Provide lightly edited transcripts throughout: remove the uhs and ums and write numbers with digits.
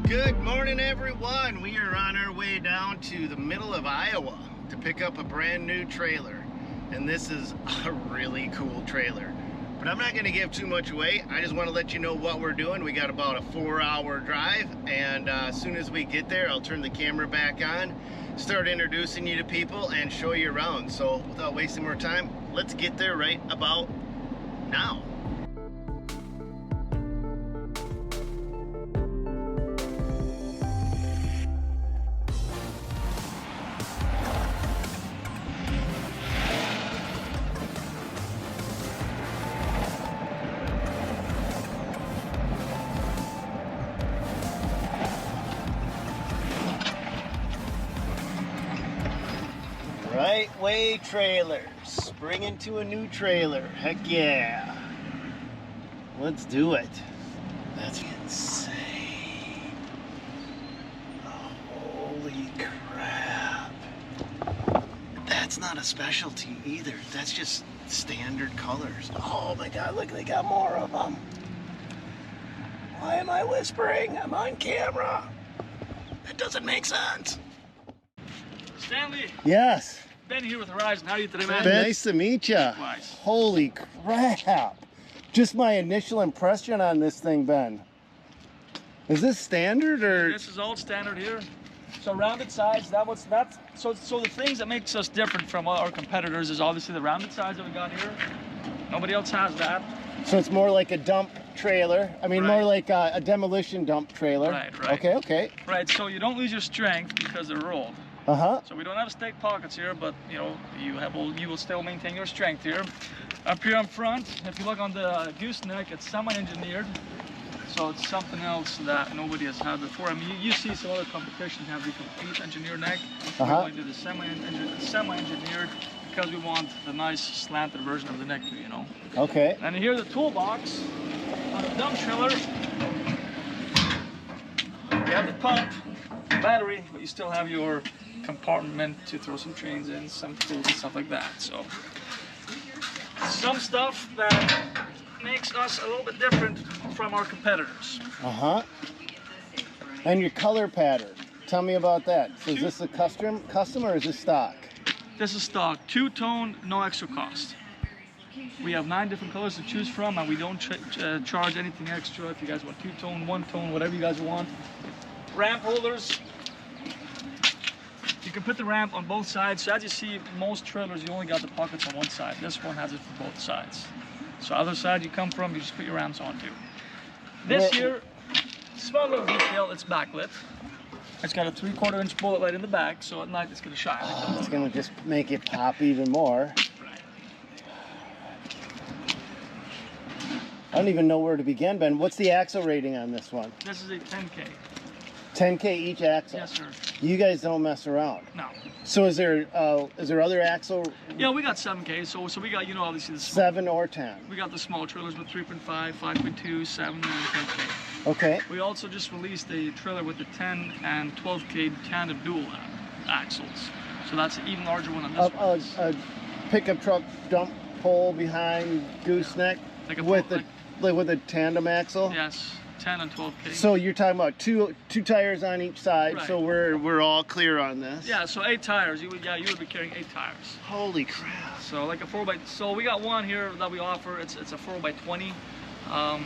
Good morning, everyone. We are on our way down to the middle of Iowa to pick up a brand new trailer. And this is a really cool trailer. But I'm not going to give too much away. I just want to let you know what we're doing. We got about a 4-hour drive, and as soon as we get there, I'll turn the camera back on, start introducing you to people, and show you around. So without wasting more time, let's get there right about now. Right Way Trailers, bringing to a new trailer. Heck yeah. Let's do it. That's insane. Holy crap. That's not a specialty either. That's just standard colors. Oh my God, look, they got more of them. Why am I whispering? I'm on camera. That doesn't make sense. Stanley. Yes. Ben here with Horizon. How are you today, man? Ben, nice to meet you. Likewise. Holy crap. Just my initial impression on this thing, Ben. Is this standard or? This is all standard here. So rounded sides, so the things that makes us different from our competitors is obviously the rounded sides that we got here. Nobody else has that. So it's more like a dump trailer. I mean, more like a demolition dump trailer. Right. Okay. Right, so you don't lose your strength because they're rolled. So we don't have stake pockets here, but you know, you will still maintain your strength here. Up here in front, if you look on the gooseneck, it's semi-engineered. So it's something else that nobody has had before. I mean, you see some other competitions have the complete engineered neck. We're going to do the semi-engineered because we want the nice slanted version of the neck, you know. Okay. And here the toolbox on the dump trailer. You have the pump, the battery, but you still have your compartment to throw some trains in, some tools and stuff like that. So some stuff that makes us a little bit different from our competitors. And your color pattern, tell me about that. So is this a custom or is this stock? This is stock, 2-tone, no extra cost. We have 9 different colors to choose from, and we don't charge anything extra. If you guys want 2-tone, 1-tone, whatever you guys want. Ramp holders. You can put the ramp on both sides. So as you see, most trailers, you only got the pockets on one side. This one has it for both sides. So other side you come from, you just put your ramps onto. This here, small little detail, it's backlit. It's got a 3/4 inch bullet light in the back, so at night it's gonna shine. It's gonna just make it pop even more. Right. I don't even know where to begin, Ben. What's the axle rating on this one? This is a 10K. 10K each axle? Yes, sir. You guys don't mess around. No. So is there other axle? Yeah, we got 7K. So we got, you know, obviously the small, 7 or 10. We got the small trailers with 3.5, 5.2, 7, and 10K. Okay. We also just released a trailer with the 10 and 12K tandem dual axles. So that's an even larger one on this one. A pickup truck dump pole behind gooseneck with a tandem axle. Yes. 10 and 12K. So you're talking about two tires on each side, right. So we're all clear on this. Yeah, so 8 tires. You would be carrying 8 tires. Holy crap! So like a 4x. So we got one here that we offer. It's a 4x20 on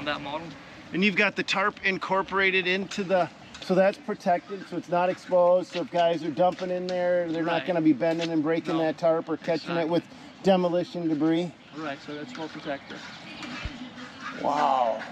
that model. And you've got the tarp incorporated into the, so that's protected, so it's not exposed. So if guys are dumping in there, they're not going to be bending and breaking that tarp or catching it with demolition debris. Right. So that's well protected. Wow.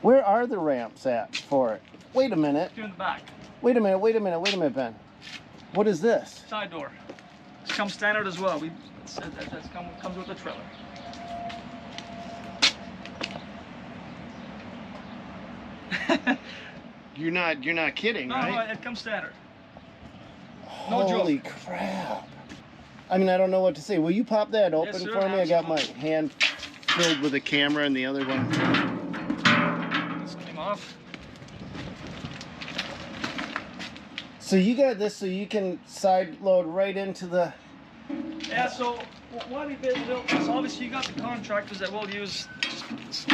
Where are the ramps at for it? Wait a minute. Here in the back. Wait a minute, Ben. What is this? Side door. It comes standard as well. Comes with the trailer. You're not kidding, right? No, it comes standard. No Holy joke. crap. I mean, I don't know what to say. Will you pop that open Yes, sir, for me? absolutely. I got my hand filled with a camera and the other one. This came off. So you got this so you can side load right into the... Yeah, so why we built this, obviously you got the contractors that will use, just put this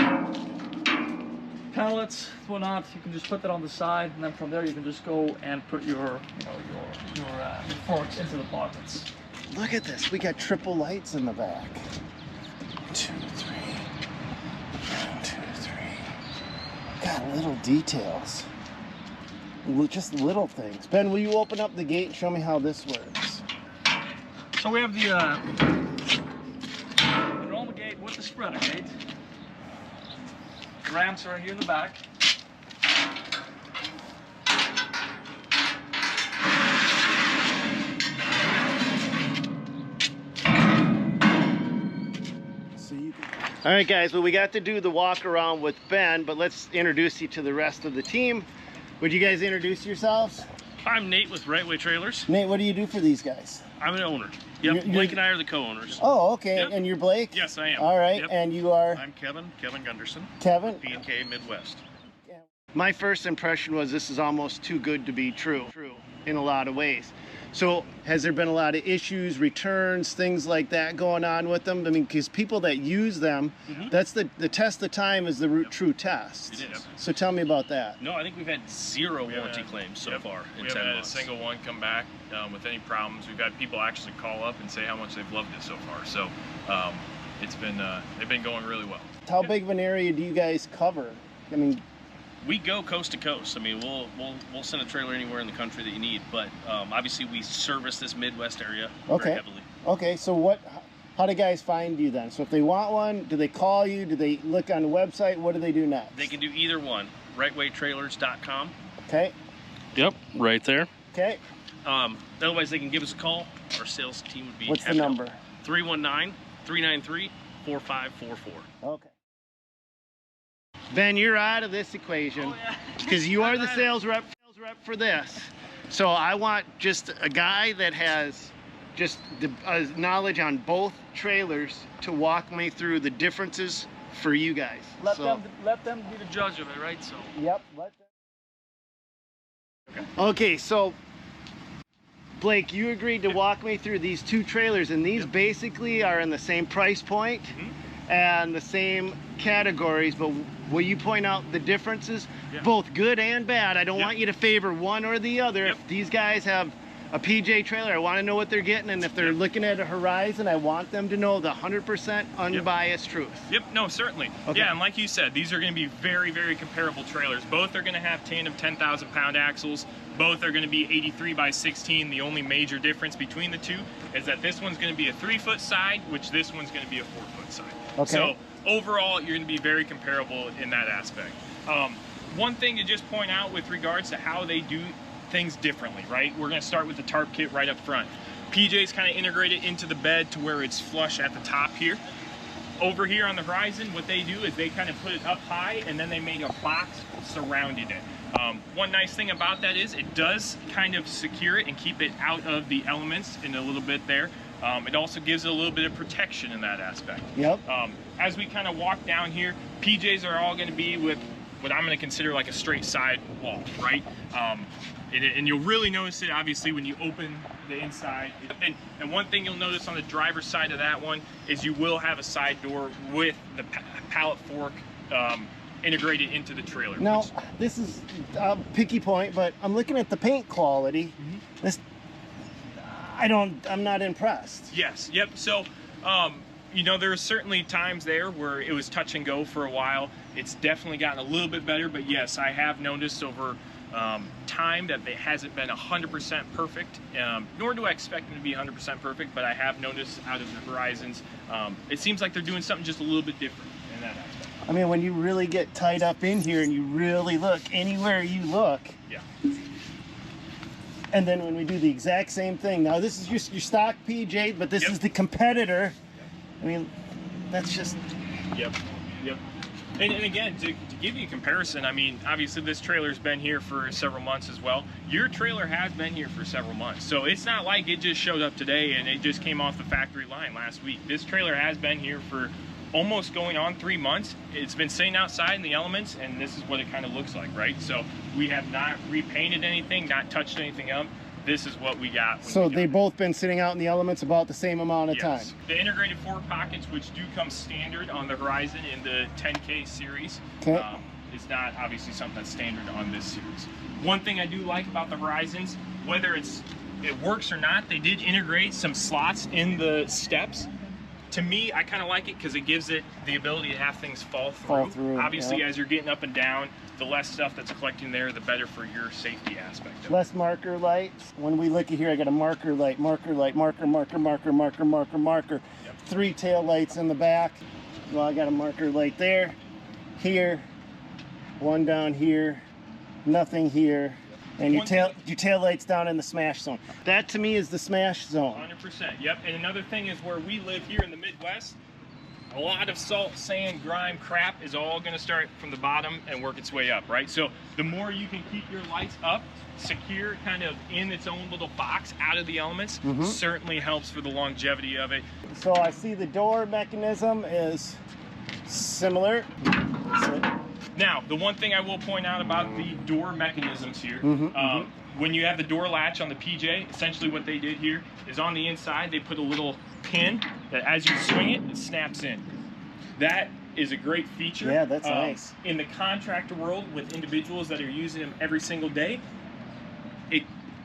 pallets, whatnot, you can just put that on the side, and then from there you can just go and put your forks into the pockets. Look at this. We got triple lights in the back. 2, 3. 1, 2, 3. Got little details. Just little things. Ben, will you open up the gate and show me how this works? So we have the normal gate with the spreader gate. The ramps are right here in the back. All right, guys, well, we got to do the walk around with Ben, but let's introduce you to the rest of the team. Would you guys introduce yourselves? I'm Nate with Right Way Trailers. Nate, what do you do for these guys? I'm an owner. Yep, Blake and I are the co-owners. Oh, okay. Yep. And you're Blake? Yes, I am. All right, Yep. and you are? I'm Kevin Gunderson. Kevin? P&K Midwest. My first impression was this is almost too good to be true in a lot of ways. So has there been a lot of issues, returns, things like that going on with them? I mean, because people that use them, that's the test of time is the true test. It is. So tell me about that. No, I think we've had 0 warranty claims so far in 10 months. We haven't had a single one come back with any problems. We've had people actually call up and say how much they've loved it so far. So it's been they've been going really well. How big of an area do you guys cover? I mean, we go coast to coast. I mean, we'll send a trailer anywhere in the country that you need, but obviously we service this Midwest area very heavily. Okay, so how do guys find you then? So if they want one, do they call you? Do they look on the website? What do they do next? They can do either one. rightwaytrailers.com. Okay. Yep, right there. Okay. Otherwise, they can give us a call. Our sales team would be What's the number? 319-393-4544. Okay. Ben, you're out of this equation because you are the sales rep for this. So I want just a guy that has just the knowledge on both trailers to walk me through the differences for you guys. Let them be the judge of it, right? So. Yep. Okay, so Blake, you agreed to walk me through these two trailers, and these basically are in the same price point and the same categories, but will you point out the differences, both good and bad? I don't want you to favor one or the other. If these guys have a PJ trailer, I want to know what they're getting, and if they're looking at a Horizon, I want them to know the 100% unbiased truth. Yep, no, certainly. Okay. Yeah, and like you said, these are going to be very, very comparable trailers. Both are going to have tandem 10,000-pound axles. Both are going to be 83 by 16. The only major difference between the two is that this one's going to be a 3-foot side, which this one's going to be a 4-foot side. Okay. So overall, you're going to be very comparable in that aspect. One thing to just point out with regards to how they do things differently, right? We're going to start with the tarp kit right up front. PJ's kind of integrated into the bed to where it's flush at the top here. Over here on the Horizon, what they do is they kind of put it up high and then they make a box surrounding it. One nice thing about that is it does kind of secure it and keep it out of the elements in a little bit there. It also gives it a little bit of protection in that aspect. Yep. As we kind of walk down here, PJs are all going to be with what I'm going to consider like a straight side wall, right? And you'll really notice it obviously when you open the inside. And one thing you'll notice on the driver's side of that one is you will have a side door with the pallet fork integrated into the trailer. Now, this is a picky point, but I'm looking at the paint quality. I'm not impressed. Yes, yep. So, you know, there are certainly times there where it was touch and go for a while. It's definitely gotten a little bit better, but yes, I have noticed over time that it hasn't been 100% perfect, nor do I expect them to be 100% perfect, but I have noticed out of the Horizons, it seems like they're doing something just a little bit different in that aspect. I mean, when you really get tied up in here and you really look anywhere you look. Yeah. And then when we do the exact same thing, now this is your stock PJ, but this is the competitor. I mean, that's just. Yep. And again, to give you a comparison, I mean, obviously this trailer's been here for several months as well. Your trailer has been here for several months. So it's not like it just showed up today and it just came off the factory line last week. This trailer has been here for almost going on 3 months. It's been sitting outside in the elements, and this is what it kind of looks like, right? So we have not repainted anything, not touched anything up. This is what we got. So they've both been sitting out in the elements about the same amount of time. The integrated fork pockets, which do come standard on the Horizon in the 10K series, is not obviously something that's standard on this series. One thing I do like about the Horizons, whether it works or not, they did integrate some slots in the steps. To me, I kind of like it because it gives it the ability to have things fall through. Obviously, as you're getting up and down, the less stuff that's collecting there, the better for your safety aspect. Less marker lights. When we look at here, I got a marker light, marker, marker, marker, marker. Yep. 3 tail lights in the back. Well, I got a marker light there, here, 1 down here, nothing here. And your tail lights down in the smash zone. That to me is the smash zone. 100%. Yep. And another thing is where we live here in the Midwest, a lot of salt, sand, grime, crap is all going to start from the bottom and work its way up, right? So the more you can keep your lights up, secure, kind of in its own little box, out of the elements, certainly helps for the longevity of it. So I see the door mechanism is similar. Now, the one thing I will point out about the door mechanisms here, when you have the door latch on the PJ, essentially what they did here is on the inside, they put a little pin that as you swing it, it snaps in. That is a great feature. Yeah, that's nice. In the contractor world, with individuals that are using them every single day, it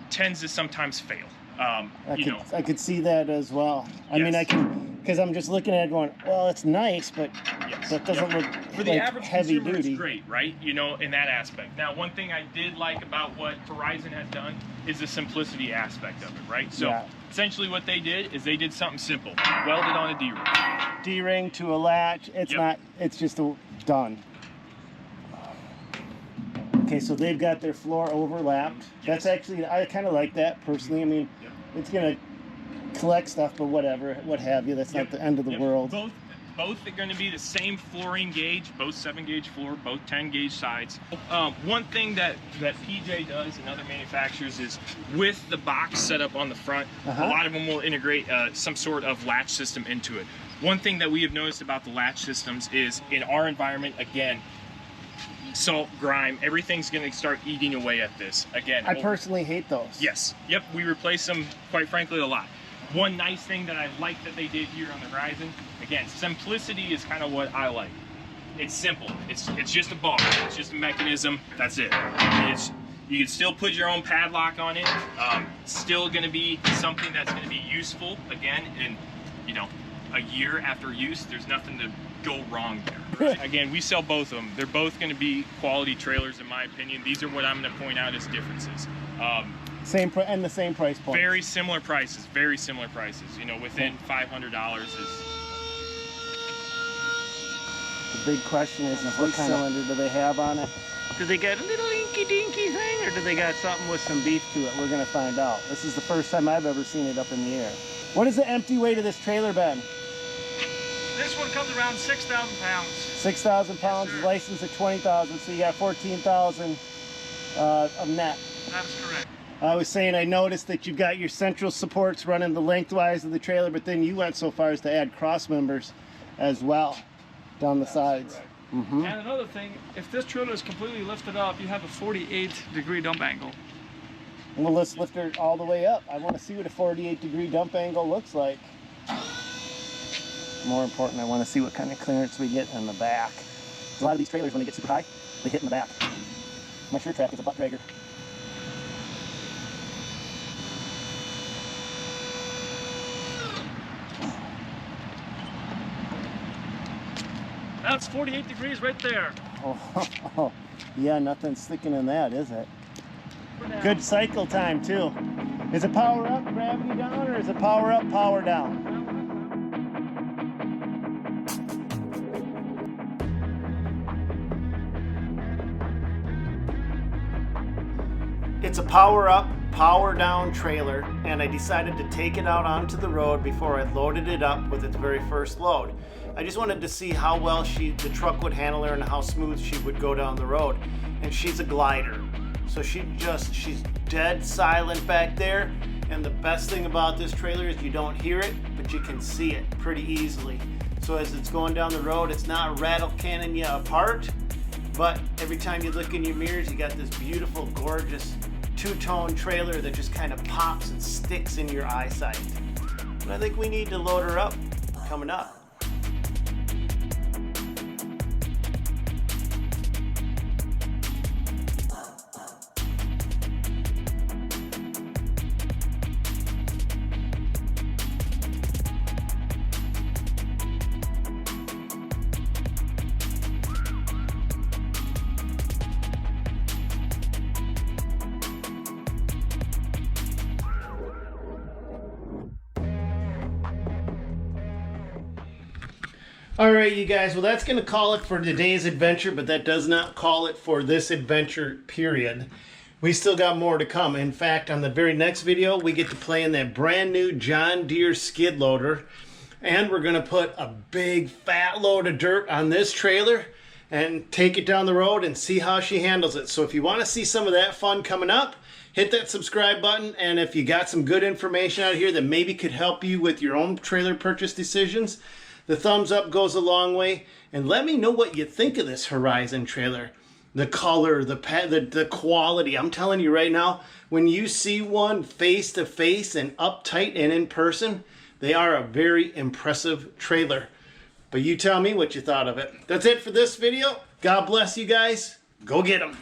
tends to sometimes fail. I could see that as well. I mean, I can, because I'm just looking at it going, well, it's nice, but that doesn't look for the average heavy consumer, duty. it's great, right? You know, in that aspect. Now, one thing I did like about what Horizon has done is the simplicity aspect of it, right? So essentially what they did is they did something simple. Welded on a D-ring. D-ring to a latch. It's not, it's just done. Okay, so they've got their floor overlapped. That's actually, I kind of like that personally. I mean, it's going to collect stuff, but whatever, what have you. That's not the end of the world. Both are going to be the same flooring gauge, both 7-gauge floor, both 10-gauge sides. One thing that PJ does and other manufacturers is with the box set up on the front, a lot of them will integrate some sort of latch system into it. One thing that we have noticed about the latch systems is in our environment, again, salt, grime, everything's going to start eating away at this. Again, I personally hate those. Yes. Yep. We replace them, quite frankly, a lot. One nice thing that I like that they did here on the Horizon, again, simplicity is kind of what I like. It's simple. It's just a bar. It's just a mechanism. That's it. You can still put your own padlock on it. Still going to be something that's going to be useful. Again, in a year after use, there's nothing to go wrong there. Right? Again, we sell both of them. They're both going to be quality trailers, in my opinion. These are what I'm going to point out as differences. And the same price point. Very similar prices. Very similar prices. You know, within $500 is. The big question is, what cylinder do they have on it? Do they got a little inky-dinky thing, or do they got something with some beef to it? We're going to find out. This is the first time I've ever seen it up in the air. What is the empty weight of this trailer, Ben? This one comes around 6,000 pounds. 6,000 pounds, yes, licensed at 20,000, so you got 14,000 of net. That's correct. I was saying I noticed that you've got your central supports running the lengthwise of the trailer, but then you went so far as to add cross members as well down the sides. And another thing, if this trailer is completely lifted up, you have a 48-degree dump angle. Well, let's lift her all the way up. I want to see what a 48-degree dump angle looks like. More important, I want to see what kind of clearance we get in the back. A lot of these trailers, when they get super high, they hit in the back. My sure track is a butt dragger. That's 48 degrees right there. Oh, yeah, nothing sticking in that, is it? Good cycle time, too. Is it power up, gravity down, or is it power up, power down? It's a power up, power down trailer, and I decided to take it out onto the road before I loaded it up with its very first load. I just wanted to see how well the truck would handle her and how smooth she would go down the road. And she's a glider, so she's dead silent back there. And the best thing about this trailer is you don't hear it, but you can see it pretty easily. So as it's going down the road, it's not rattle cannon you apart, but every time you look in your mirrors, you got this beautiful, gorgeous two-tone trailer that just kind of pops and sticks in your eyesight. But I think we need to load her up coming up. All right, you guys. Well, that's going to call it for today's adventure, but that does not call it for this adventure period. We still got more to come. In fact, on the very next video, we get to play in that brand new John Deere skid loader. And we're going to put a big fat load of dirt on this trailer and take it down the road and see how she handles it. So if you want to see some of that fun coming up, hit that subscribe button. And if you got some good information out here that maybe could help you with your own trailer purchase decisions, the thumbs up goes a long way. And let me know what you think of this Horizon trailer. The color, the quality. I'm telling you right now, when you see one face to face and uptight and in person, they are a very impressive trailer. But you tell me what you thought of it. That's it for this video. God bless you guys. Go get them.